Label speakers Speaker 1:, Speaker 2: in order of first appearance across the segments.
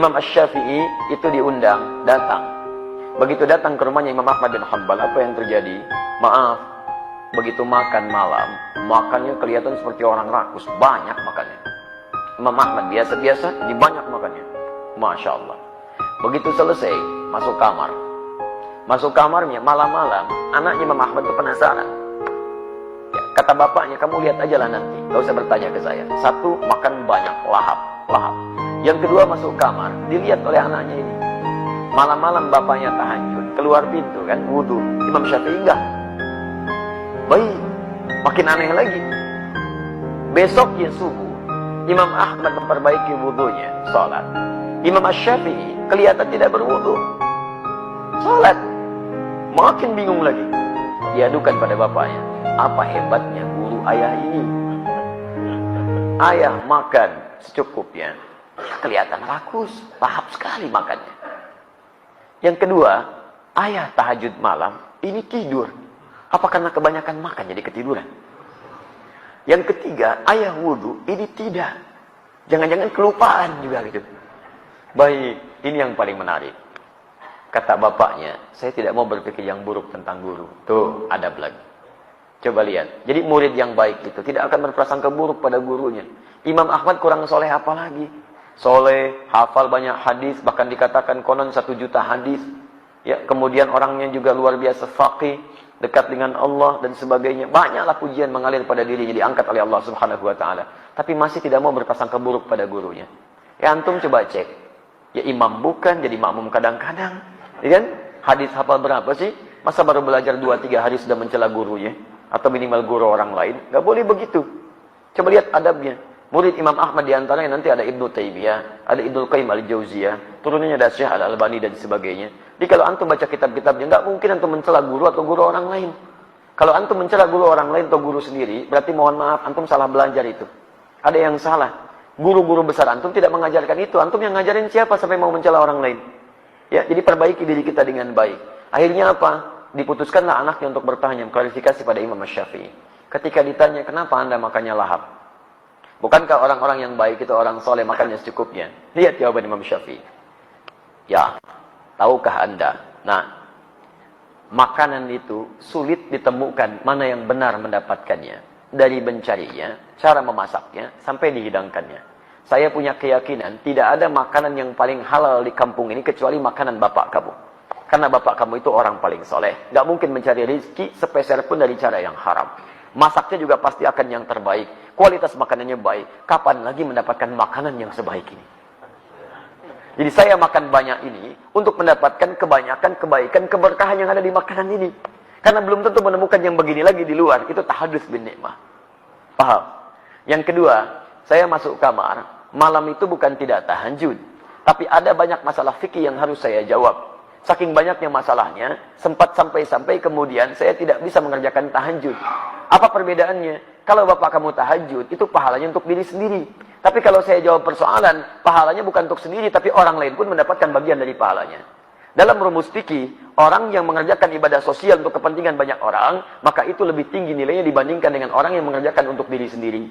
Speaker 1: Imam Asy-Syafi'i itu diundang, datang. Begitu datang ke rumahnya Imam Ahmad bin Hanbal, apa yang terjadi? Maaf, begitu makan malam, makannya kelihatan seperti orang rakus, banyak makannya. Imam Ahmad biasa-biasa, jadi banyak makannya. Masya Allah. Begitu selesai, masuk kamar. Masuk kamarnya, malam-malam, anaknya Imam Ahmad itu penasaran. Ya, kata bapaknya, kamu lihat aja lah nanti, gak usah bertanya ke saya. Satu, makan banyak, lahap. Yang kedua, masuk kamar, dilihat oleh anaknya ini. Malam-malam bapaknya tahajud, keluar pintu kan, wudu. Imam Syafi'i enggak. Baik, makin aneh lagi. Besoknya subuh, Imam Ahmad memperbaiki wudunya, sholat. Imam Asy-Syafi'i kelihatan tidak berwudu, sholat. Makin bingung lagi. Diadukan pada bapaknya. Apa hebatnya guru ayah ini? Ayah makan secukupnya, kelihatan rakus, lahap sekali makannya. Yang kedua, ayah tahajud malam, ini tidur. Apa karena kebanyakan makan jadi ketiduran? Yang ketiga, ayah wudu, ini tidak. Jangan-jangan kelupaan juga gitu. Baik, ini yang paling menarik. Kata bapaknya, saya tidak mau berpikir yang buruk tentang guru. Tuh, adab lagi. Coba lihat. Jadi murid yang baik itu tidak akan berprasangka buruk pada gurunya. Imam Ahmad kurang soleh apa lagi? Soleh, hafal banyak hadis, bahkan dikatakan konon 1 juta hadis. Ya, kemudian orangnya juga luar biasa faqih, dekat dengan Allah dan sebagainya. Banyaklah pujian mengalir pada dirinya, diangkat oleh Allah Subhanahu wa taala. Tapi masih tidak mau berprasangka buruk pada gurunya. Ya antum coba cek. Ya imam bukan, jadi makmum kadang-kadang. Ya kan? Hadis hafal berapa sih? Masa baru belajar 2-3 hari sudah mencela gurunya? Atau minimal guru orang lain? Gak boleh begitu. Coba lihat adabnya. Murid Imam Ahmad diantaranya nanti ada Ibnu Taimiyah, ada Ibnu Qayyim al-Jauziyah, turunannya ada Syekh Al-Albani dan sebagainya. Jadi kalau antum baca kitab-kitabnya, nggak mungkin antum mencela guru atau guru orang lain. Kalau antum mencela guru orang lain atau guru sendiri, berarti mohon maaf, antum salah belajar itu. Ada yang salah. Guru-guru besar antum tidak mengajarkan itu. Antum yang ngajarin siapa sampai mau mencela orang lain? Ya, jadi perbaiki diri kita dengan baik. Akhirnya apa? Diputuskanlah anaknya untuk bertanya, klarifikasi pada Imam Asy-Syafi'i. Ketika ditanya, kenapa anda makannya lahap? Bukankah orang-orang yang baik itu orang soleh makannya secukupnya? Lihat jawaban Imam Syafi'i. Ya, tahukah anda? Nah, makanan itu sulit ditemukan mana yang benar mendapatkannya. Dari mencarinya, cara memasaknya, sampai dihidangkannya. Saya punya keyakinan, tidak ada makanan yang paling halal di kampung ini kecuali makanan bapak kamu. Karena bapak kamu itu orang paling soleh. Gak mungkin mencari rezeki sepeser pun dari cara yang haram. Masaknya juga pasti akan yang terbaik. Kualitas makanannya baik. Kapan lagi mendapatkan makanan yang sebaik ini? Jadi saya makan banyak ini untuk mendapatkan kebanyakan kebaikan, keberkahan yang ada di makanan ini. Karena belum tentu menemukan yang begini lagi di luar. Itu tahadus bin nikmah. Paham? Yang kedua, saya masuk kamar. Malam itu bukan tidak tahajud. Tapi ada banyak masalah fikih yang harus saya jawab. Saking banyaknya masalahnya, sempat sampai-sampai kemudian saya tidak bisa mengerjakan tahajud. Apa perbedaannya? Kalau bapak kamu tahajud, itu pahalanya untuk diri sendiri. Tapi kalau saya jawab persoalan, pahalanya bukan untuk sendiri, tapi orang lain pun mendapatkan bagian dari pahalanya. Dalam rumus fikih, orang yang mengerjakan ibadah sosial untuk kepentingan banyak orang, maka itu lebih tinggi nilainya dibandingkan dengan orang yang mengerjakan untuk diri sendiri.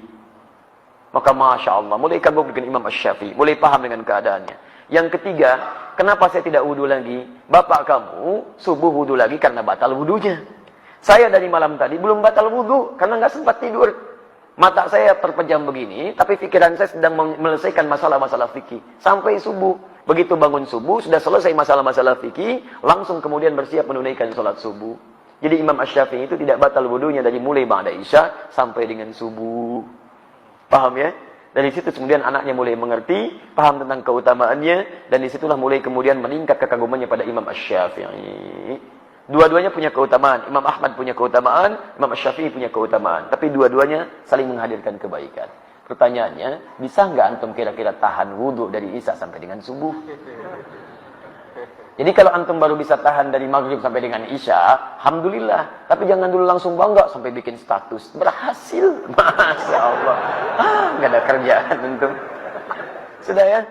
Speaker 1: Maka Masya Allah, mulai kabur dengan Imam Asy-Syafi'i, mulai paham dengan keadaannya. Yang ketiga, kenapa saya tidak wudu lagi? Bapak kamu subuh wudu lagi karena batal wudunya. Saya dari malam tadi belum batal wudu karena nggak sempat tidur. Mata saya terpejam begini, tapi pikiran saya sedang menyelesaikan masalah-masalah fikih. Sampai subuh. Begitu bangun subuh, sudah selesai masalah-masalah fikih, langsung kemudian bersiap menunaikan sholat subuh. Jadi Imam Asy-Syafi'i itu tidak batal wudunya dari mulai ba'da Isya sampai dengan subuh. Paham ya? Dari situ kemudian anaknya mulai mengerti, paham tentang keutamaannya, dan disitulah mulai kemudian meningkat kekagumannya pada Imam Asy-Syafi'i. Dua-duanya punya keutamaan. Imam Ahmad punya keutamaan, Imam Asy-Syafi'i punya keutamaan. Tapi dua-duanya saling menghadirkan kebaikan. Pertanyaannya, bisa nggak antum kira-kira tahan wudhu dari Isya sampai dengan subuh? Jadi kalau antum baru bisa tahan dari maghrib sampai dengan Isya, alhamdulillah. Tapi jangan dulu langsung bangga sampai bikin status. Berhasil. Masya Allah. Nggak ada kerjaan antum. Sudah ya?